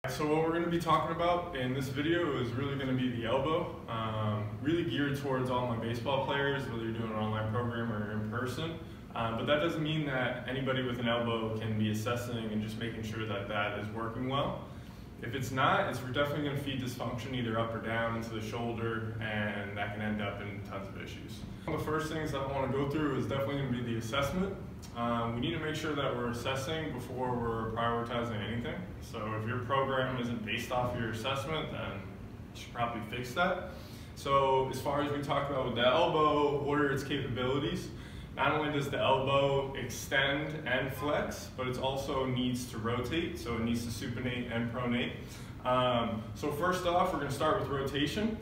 So what we're going to be talking about in this video is really going to be the elbow, really geared towards all my baseball players, whether you're doing an online program or in person. But that doesn't mean that anybody with an elbow can be assessing and just making sure that that is working well. If it's not, we're definitely going to feed dysfunction either up or down into the shoulder, and that can end up in tons of issues. One of the first things that I want to go through is definitely going to be the assessment. We need to make sure that we're assessing before we're prioritizing anything. So if your program isn't based off your assessment, then you should probably fix that. So as far as we talked about with the elbow, what are its capabilities? Not only does the elbow extend and flex, but it also needs to rotate, so it needs to supinate and pronate. So first off, we're going to start with rotation.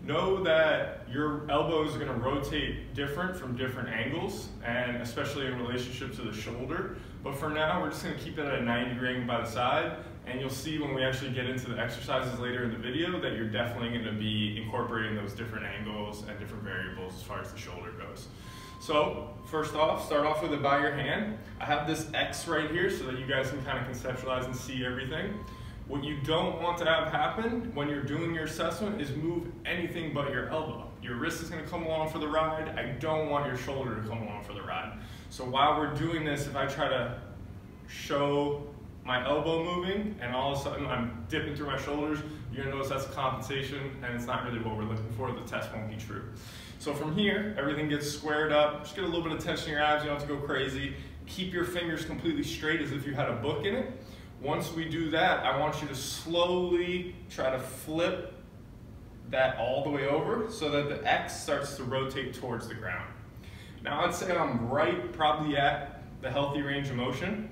Know that your elbows are going to rotate different from different angles, and especially in relationship to the shoulder. But for now, we're just going to keep it at a 90-degree angle by the side, and you'll see when we actually get into the exercises later in the video that you're definitely going to be incorporating those different angles and different variables as far as the shoulder goes. So first off, start off with it by your hand. I have this X right here so that you guys can kind of conceptualize and see everything. What you don't want to have happen when you're doing your assessment is move anything but your elbow. Your wrist is going to come along for the ride. I don't want your shoulder to come along for the ride. So while we're doing this, if I try to show my elbow moving and all of a sudden I'm dipping through my shoulders, you're going to notice that's a compensation and it's not really what we're looking for. The test won't be true. So from here, everything gets squared up. Just get a little bit of tension in your abs. You don't have to go crazy. Keep your fingers completely straight as if you had a book in it. Once we do that, I want you to slowly try to flip that all the way over so that the X starts to rotate towards the ground. Now I'd say I'm right probably at the healthy range of motion.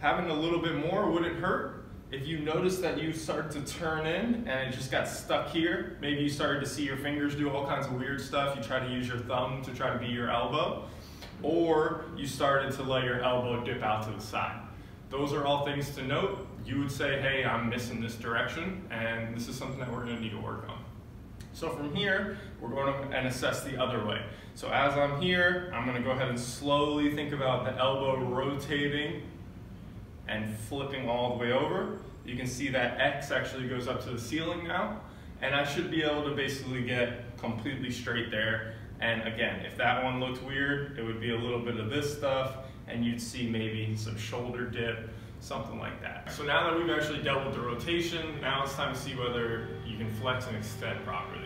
Having a little bit more wouldn't hurt. If you notice that you start to turn in and it just got stuck here, maybe you started to see your fingers do all kinds of weird stuff, you try to use your thumb to try to be your elbow, or you started to let your elbow dip out to the side. Those are all things to note. You would say, hey, I'm missing this direction, and this is something that we're going to need to work on. So from here, we're going to assess the other way. So as I'm here, I'm going to go ahead and slowly think about the elbow rotating and flipping all the way over. You can see that X actually goes up to the ceiling now, and I should be able to basically get completely straight there. And again, if that one looked weird, it would be a little bit of this stuff, and you'd see maybe some shoulder dip, something like that. So now that we've actually dealt with the rotation, now it's time to see whether you can flex and extend properly.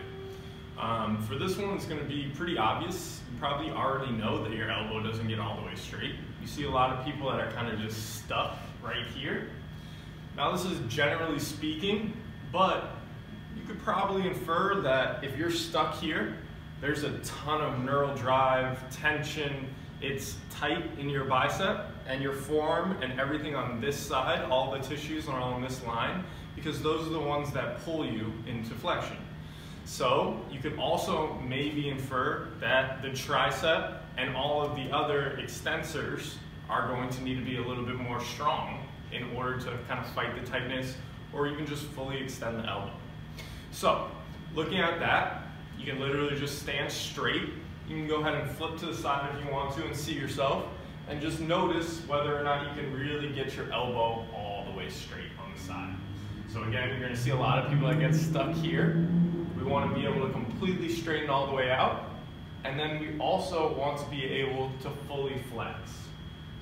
For this one, it's going to be pretty obvious. You probably already know that your elbow doesn't get all the way straight. You see a lot of people that are kind of just stuck right here. Now this is generally speaking, but you could probably infer that if you're stuck here, there's a ton of neural drive, tension, it's tight in your bicep and your forearm and everything on this side, all the tissues are on this line, because those are the ones that pull you into flexion. So you could also maybe infer that the tricep and all of the other extensors are going to need to be a little bit more strong in order to kind of fight the tightness or even just fully extend the elbow. So looking at that, you can literally just stand straight. You can go ahead and flip to the side if you want to and see yourself, and just notice whether or not you can really get your elbow all the way straight on the side. So again, you're going to see a lot of people that get stuck here. We want to be able to completely straighten all the way out, and then we also want to be able to fully flex.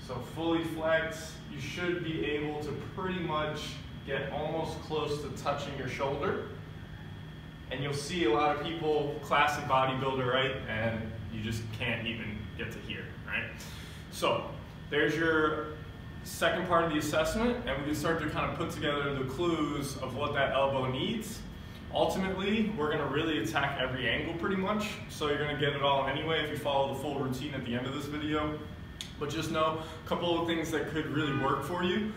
So fully flex, you should be able to pretty much get almost close to touching your shoulder. And you'll see a lot of people, classic bodybuilder, right? And you just can't even get to here, right? So there's your second part of the assessment, and we can start to kind of put together the clues of what that elbow needs. Ultimately, we're going to really attack every angle pretty much, so you're going to get it all anyway if you follow the full routine at the end of this video. But just know a couple of things that could really work for you.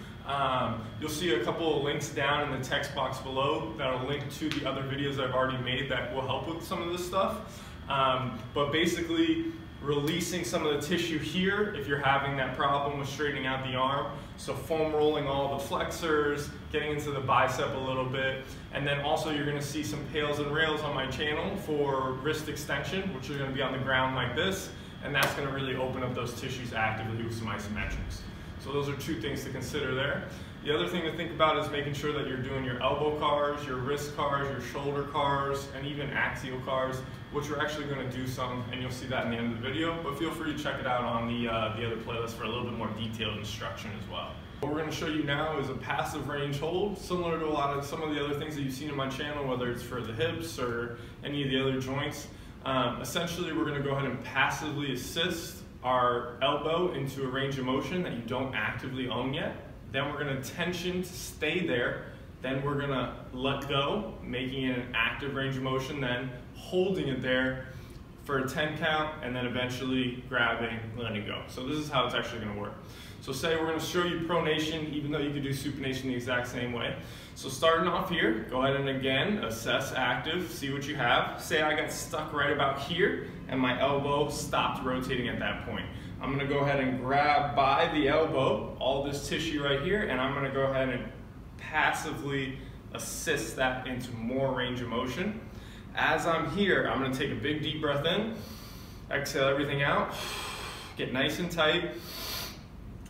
You'll see a couple of links down in the text box below that'll link to the other videos I've already made that will help with some of this stuff. But basically, releasing some of the tissue here if you're having that problem with straightening out the arm. So foam rolling all the flexors, getting into the bicep a little bit. And then also you're gonna see some pails and rails on my channel for wrist extension, which are gonna be on the ground like this. And that's gonna really open up those tissues actively with some isometrics. So those are two things to consider there. The other thing to think about is making sure that you're doing your elbow CARs, your wrist CARs, your shoulder CARs, and even axial CARs, which we're actually going to do some, and you'll see that in the end of the video, but feel free to check it out on the other playlist for a little bit more detailed instruction as well. What we're going to show you now is a passive range hold, similar to some of the other things that you've seen in my channel, whether it's for the hips or any of the other joints. Essentially, we're going to go ahead and passively assist our elbow into a range of motion that you don't actively own yet. Then we're going to tension to stay there. Then we're going to let go, making it an active range of motion, then holding it there for a 10 count, and then eventually grabbing, letting go. So this is how it's actually going to work. So say we're going to show you pronation, even though you could do supination the exact same way. So starting off here, go ahead and again, assess active, see what you have. Say I got stuck right about here, and my elbow stopped rotating at that point. I'm going to go ahead and grab by the elbow, all this tissue right here, and I'm going to go ahead and passively assist that into more range of motion. As I'm here, I'm going to take a big deep breath in, exhale everything out, get nice and tight,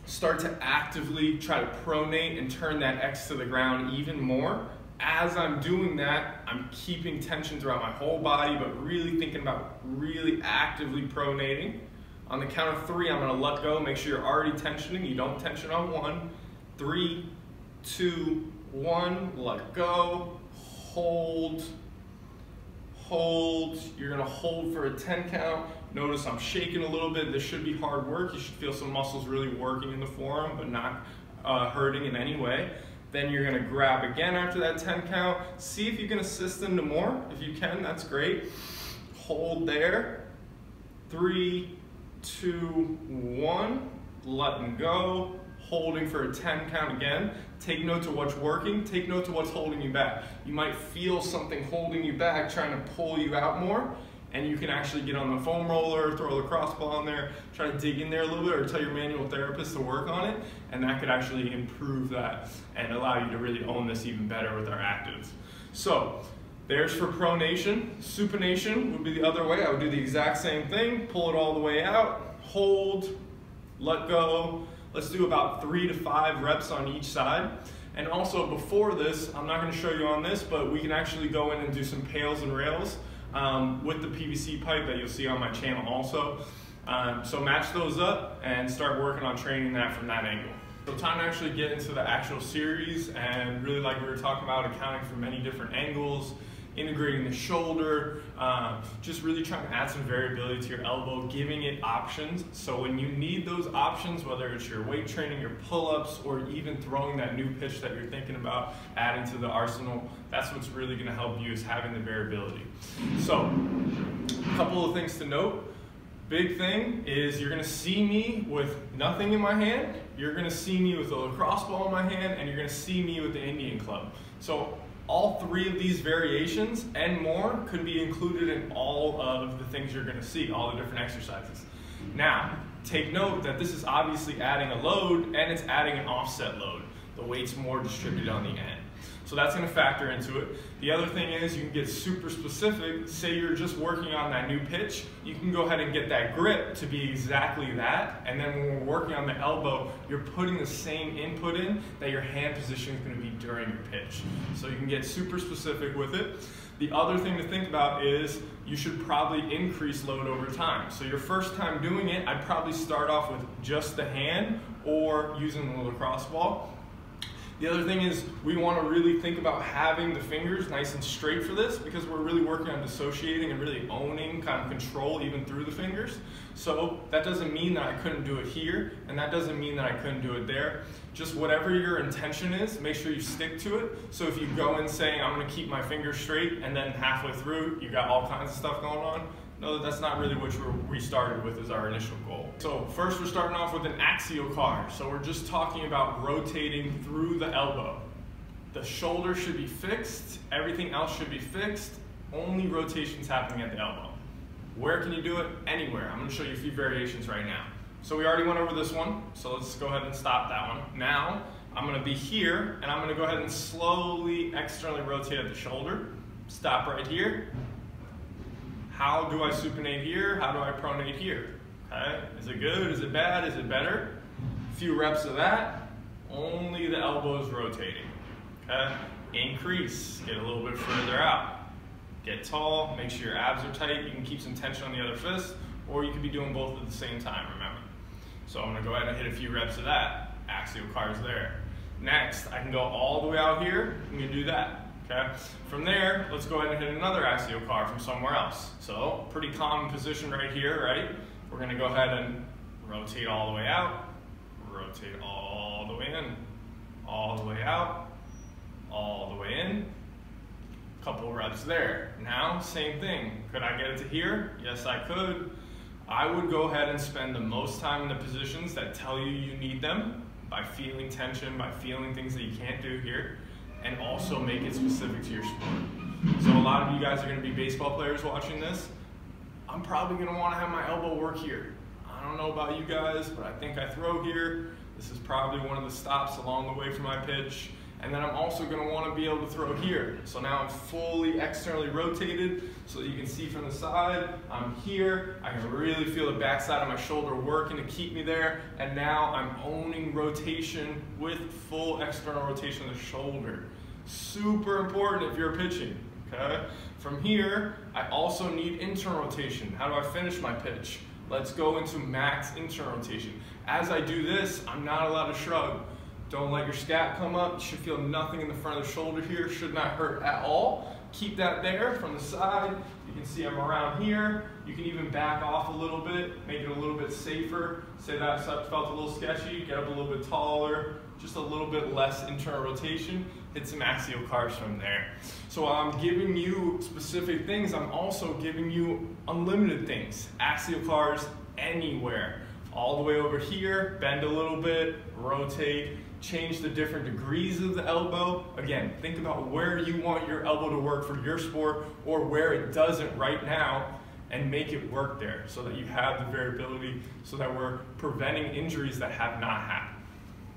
start to actively try to pronate and turn that X to the ground even more. As I'm doing that, I'm keeping tension throughout my whole body, but really thinking about really actively pronating. On the count of 3, I'm going to let go. Make sure you're already tensioning. You don't tension on 1. 3, 2, 1. Let go. Hold. Hold. You're going to hold for a 10 count. Notice I'm shaking a little bit. This should be hard work. You should feel some muscles really working in the forearm, but not hurting in any way. Then you're going to grab again after that 10 count. See if you can assist into more. If you can, that's great. Hold there. 3, 2, 1, letting go, holding for a 10 count again. Take note to what's working, take note to what's holding you back. You might feel something holding you back, trying to pull you out more, and you can actually get on the foam roller, throw the crossball in there, try to dig in there a little bit, or tell your manual therapist to work on it, and that could actually improve that and allow you to really own this even better with our actives. So, there's for pronation. Supination would be the other way. I would do the exact same thing, pull it all the way out, hold, let go. Let's do about 3 to 5 reps on each side. And also before this, I'm not going to show you on this, but we can actually go in and do some pails and rails with the PVC pipe that you'll see on my channel also. So match those up and start working on training that from that angle. So time to actually get into the actual series, and really, like we were talking about, accounting for many different angles, integrating the shoulder, just really trying to add some variability to your elbow, giving it options. So when you need those options, whether it's your weight training, your pull-ups, or even throwing that new pitch that you're thinking about adding to the arsenal, that's what's really going to help you, is having the variability. So a couple of things to note. Big thing is you're going to see me with nothing in my hand, you're going to see me with a lacrosse ball in my hand, and you're going to see me with the Indian club. So all 3 of these variations and more could be included in all of the things you're going to see, all the different exercises. Now, take note that this is obviously adding a load, and it's adding an offset load. The weight's more distributed on the end. So that's going to factor into it. The other thing is you can get super specific. Say you're just working on that new pitch, you can go ahead and get that grip to be exactly that. And then when we're working on the elbow, you're putting the same input in that your hand position is going to be during your pitch. So you can get super specific with it. The other thing to think about is you should probably increase load over time. So your first time doing it, I'd probably start off with just the hand or using the lacrosse ball. The other thing is we want to really think about having the fingers nice and straight for this, because we're really working on dissociating and really owning kind of control even through the fingers. So that doesn't mean that I couldn't do it here, and that doesn't mean that I couldn't do it there. Just whatever your intention is, make sure you stick to it. So if you go in saying I'm going to keep my fingers straight, and then halfway through you got all kinds of stuff going on, know that that's not really what we started with as our initial goal. So first we're starting off with an axial C.A.R. So we're just talking about rotating through the elbow. The shoulder should be fixed, everything else should be fixed, only rotations happening at the elbow. Where can you do it? Anywhere. I'm going to show you a few variations right now. So we already went over this one, so let's go ahead and stop that one. Now I'm going to be here, and I'm going to go ahead and slowly externally rotate at the shoulder. Stop right here. How do I supinate here? How do I pronate here? Okay, is it good? Is it bad? Is it better? A few reps of that. only the elbow is rotating, okay? Increase, get a little bit further out. Get tall, make sure your abs are tight. You can keep some tension on the other fist, or you could be doing both at the same time, remember. So I'm gonna go ahead and hit a few reps of that. Axial C.A.R is there. Next, I can go all the way out here. I'm gonna do that, okay? From there, let's go ahead and hit another Axial C.A.R from somewhere else. So, pretty common position right here, right? We're gonna go ahead and rotate all the way out, rotate all the way in, all the way out, all the way in. Couple reps there. Now, same thing. Could I get it to here? Yes, I could. I would go ahead and spend the most time in the positions that tell you you need them by feeling tension, by feeling things that you can't do here, and also make it specific to your sport. So a lot of you guys are gonna be baseball players watching this. I'm probably gonna wanna have my elbow work here. I don't know about you guys, but I think I throw here. This is probably one of the stops along the way from my pitch. And then I'm also gonna wanna be able to throw here. So now I'm fully externally rotated so that you can see from the side. I'm here, I can really feel the backside of my shoulder working to keep me there. And now I'm owning rotation with full external rotation of the shoulder. Super important if you're pitching, okay? From here, I also need internal rotation. How do I finish my pitch? Let's go into max internal rotation. As I do this, I'm not allowed to shrug. Don't let your scap come up. You should feel nothing in the front of the shoulder here. Should not hurt at all. Keep that there from the side. You can see I'm around here. You can even back off a little bit, make it a little bit safer. Say that felt a little sketchy, get up a little bit taller, just a little bit less internal rotation. Hit some Axial C.A.Rs from there. So while I'm giving you specific things, I'm also giving you unlimited things. Axial C.A.Rs anywhere. All the way over here, bend a little bit, rotate, change the different degrees of the elbow. Again, think about where you want your elbow to work for your sport or where it doesn't right now and make it work there so that you have the variability so that we're preventing injuries that have not happened.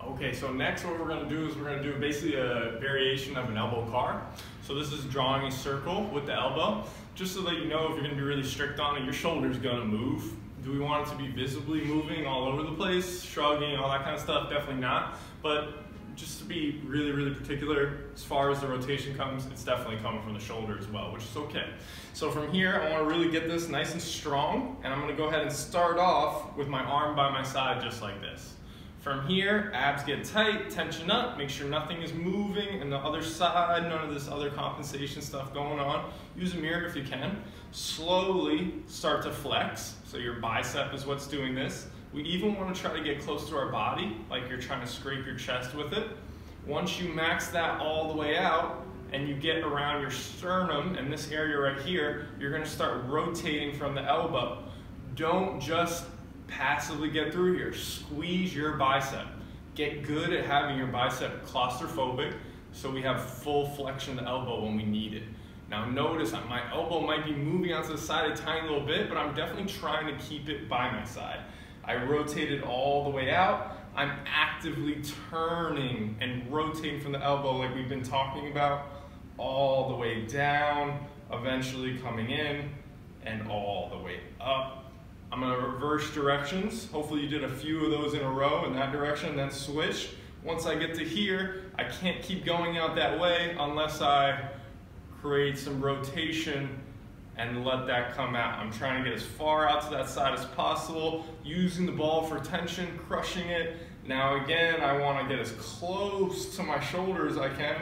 Okay, so next what we're gonna do is we're gonna do basically a variation of an elbow C.A.R. So this is drawing a circle with the elbow, just so that you know if you're gonna be really strict on it, your shoulder's gonna move. Do we want it to be visibly moving all over the place, shrugging, all that kind of stuff? Definitely not. But just to be really, really particular, as far as the rotation comes, it's definitely coming from the shoulder as well, which is okay. So from here, I want to really get this nice and strong, and I'm going to go ahead and start off with my arm by my side just like this. From here, abs get tight, tension up, make sure nothing is moving, and the other side, none of this other compensation stuff going on. Use a mirror if you can. Slowly start to flex, so your bicep is what's doing this. We even want to try to get close to our body, like you're trying to scrape your chest with it. Once you max that all the way out, and you get around your sternum, and this area right here, you're going to start rotating from the elbow. Don't just passively get through here. Squeeze your bicep. Get good at having your bicep claustrophobic so we have full flexion of the elbow when we need it. Now notice that my elbow might be moving onto the side a tiny little bit, but I'm definitely trying to keep it by my side. I rotated all the way out. I'm actively turning and rotating from the elbow like we've been talking about, all the way down, eventually coming in, and all the way up. I'm gonna reverse directions. Hopefully you did a few of those in a row in that direction, then switch. Once I get to here, I can't keep going out that way unless I create some rotation and let that come out. I'm trying to get as far out to that side as possible, using the ball for tension, crushing it. Now again, I want to get as close to my shoulder as I can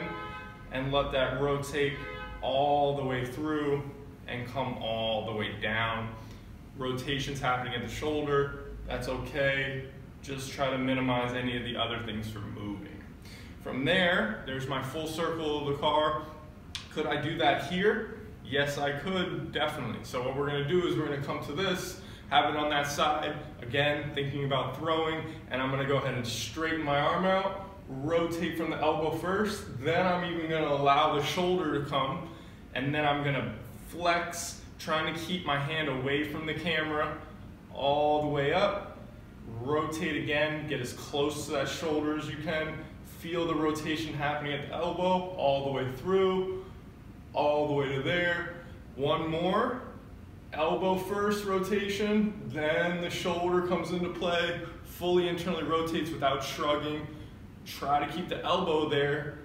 and let that rotate all the way through and come all the way down. Rotation's happening at the shoulder, that's okay. Just try to minimize any of the other things from moving. From there, there's my full circle of the C.A.R. Could I do that here? Yes, I could, definitely. So what we're gonna do is we're gonna come to this, have it on that side, again, thinking about throwing, and I'm gonna go ahead and straighten my arm out, rotate from the elbow first, then I'm even gonna allow the shoulder to come, and then I'm gonna flex, trying to keep my hand away from the camera, all the way up, rotate again, get as close to that shoulder as you can, feel the rotation happening at the elbow, all the way through, all the way to there. One more, elbow first rotation, then the shoulder comes into play, fully internally rotates without shrugging, Try to keep the elbow there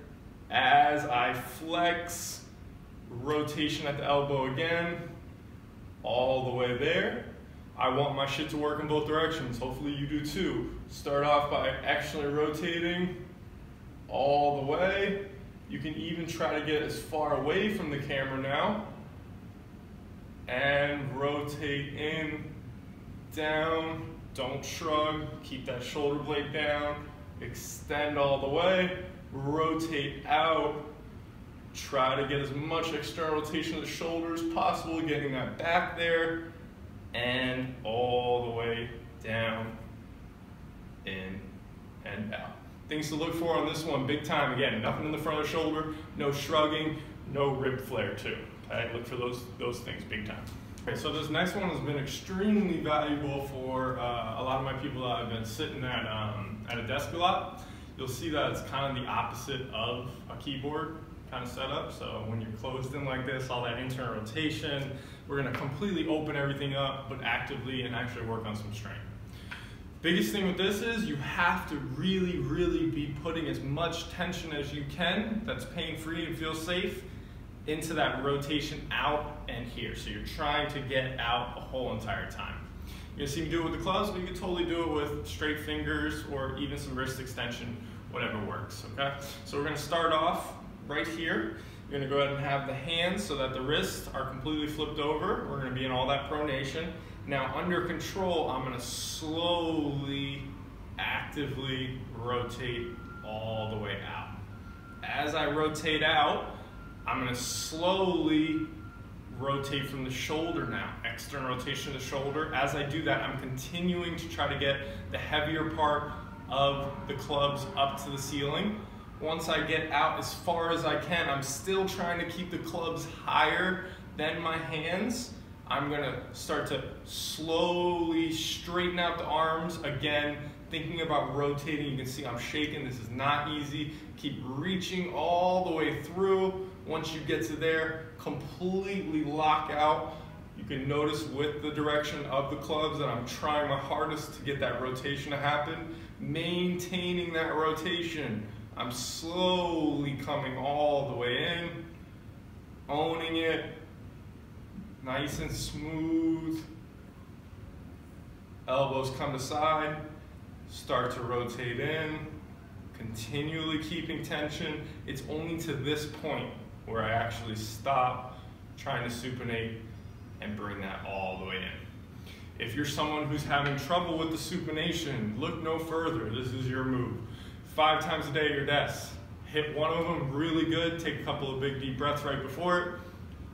as I flex, rotation at the elbow again, all the way there. I want my shit to work in both directions. Hopefully you do too. Start off by actually rotating all the way. You can even try to get as far away from the camera now. And rotate in, down, don't shrug, keep that shoulder blade down, extend all the way, rotate out, try to get as much external rotation of the shoulders as possible, getting that back there, and all the way down, in, and out. Things to look for on this one, big time. Again, nothing in the front of the shoulder, no shrugging, no rib flare too. Okay, look for those things big time. Okay, so this next one has been extremely valuable for a lot of my people that have been sitting at a desk a lot. You'll see that it's kind of the opposite of a keyboard kind of setup. So when you're closed in like this, all that internal rotation, we're gonna completely open everything up, but actively and actually work on some strength. Biggest thing with this is you have to really, really be putting as much tension as you can that's pain-free and feels safe into that rotation out and here. So you're trying to get out the whole entire time. You're gonna see me do it with the gloves, but you can totally do it with straight fingers or even some wrist extension, whatever works, okay? So we're gonna start off right here. You're gonna go ahead and have the hands so that the wrists are completely flipped over. We're gonna be in all that pronation. Now under control, I'm gonna slowly, actively rotate all the way out. As I rotate out, I'm gonna slowly rotate from the shoulder now, external rotation of the shoulder. As I do that, I'm continuing to try to get the heavier part of the clubs up to the ceiling. Once I get out as far as I can, I'm still trying to keep the clubs higher than my hands. I'm gonna start to slowly straighten out the arms. Again, thinking about rotating, you can see I'm shaking. This is not easy. Keep reaching all the way through. Once you get to there, completely lock out. You can notice with the direction of the clubs that I'm trying my hardest to get that rotation to happen. Maintaining that rotation. I'm slowly coming all the way in, owning it, nice and smooth. Elbows come to side, start to rotate in, continually keeping tension. It's only to this point where I actually stop trying to supinate and bring that all the way in. If you're someone who's having trouble with the supination, look no further. This is your move. 5 times a day at your desk. Hit one of them really good, take a couple of big deep breaths right before it,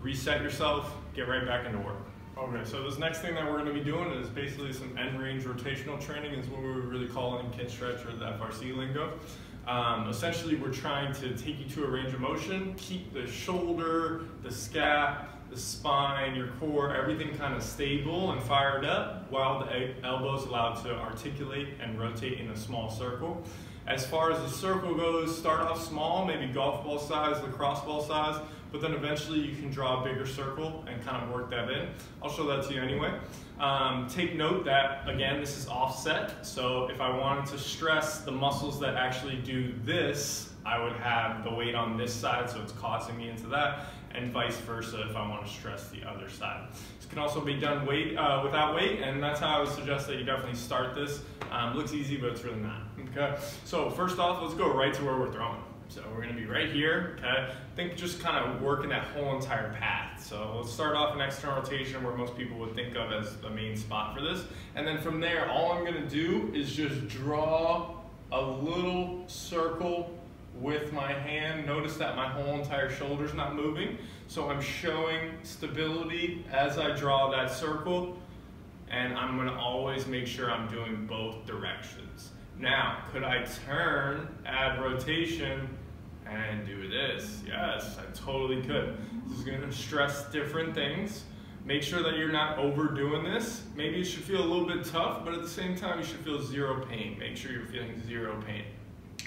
reset yourself, get right back into work. Okay, so this next thing that we're gonna be doing is basically some end range rotational training is what we would really call in kid stretch or the FRC lingo. Essentially, we're trying to take you to a range of motion, keep the shoulder, the scap, the spine, your core, everything kind of stable and fired up while the elbow's allowed to articulate and rotate in a small circle. As far as the circle goes, start off small, maybe golf ball size, lacrosse ball size, but then eventually you can draw a bigger circle and kind of work that in. I'll show that to you anyway. Take note that, again, this is offset, so if I wanted to stress the muscles that actually do this, I would have the weight on this side, so it's causing me into that, and vice versa if I want to stress the other side. This can also be done without weight, and that's how I would suggest that you definitely start this. Looks easy, but it's really not. Okay, so first off, let's go right to where we're throwing. So we're gonna be right here, okay? Think just kind of working that whole entire path. So let's start off an external rotation where most people would think of as the main spot for this. And then from there, all I'm gonna do is just draw a little circle with my hand. Notice that my whole entire shoulder's not moving. So I'm showing stability as I draw that circle. And I'm gonna always make sure I'm doing both directions. Now, could I turn, add rotation, and do this? Yes, I totally could. This is gonna stress different things. Make sure that you're not overdoing this. Maybe it should feel a little bit tough, but at the same time, you should feel zero pain. Make sure you're feeling zero pain.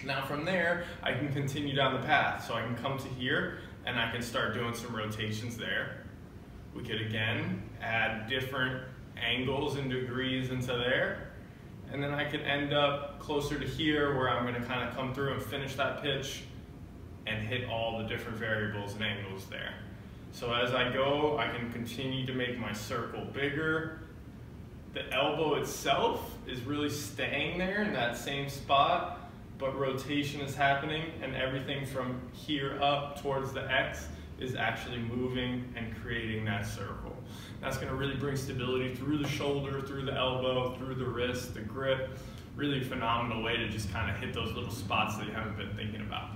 Now from there, I can continue down the path. So I can come to here, and I can start doing some rotations there. We could, again, add different angles and degrees into there. and then I can end up closer to here where I'm going to kind of come through and finish that pitch and hit all the different variables and angles there. So as I go, I can continue to make my circle bigger. The elbow itself is really staying there in that same spot, but rotation is happening, and everything from here up towards the X is actually moving and creating that circle. That's going to really bring stability through the shoulder, through the elbow, through the wrist, the grip. Really phenomenal way to just kind of hit those little spots that you haven't been thinking about.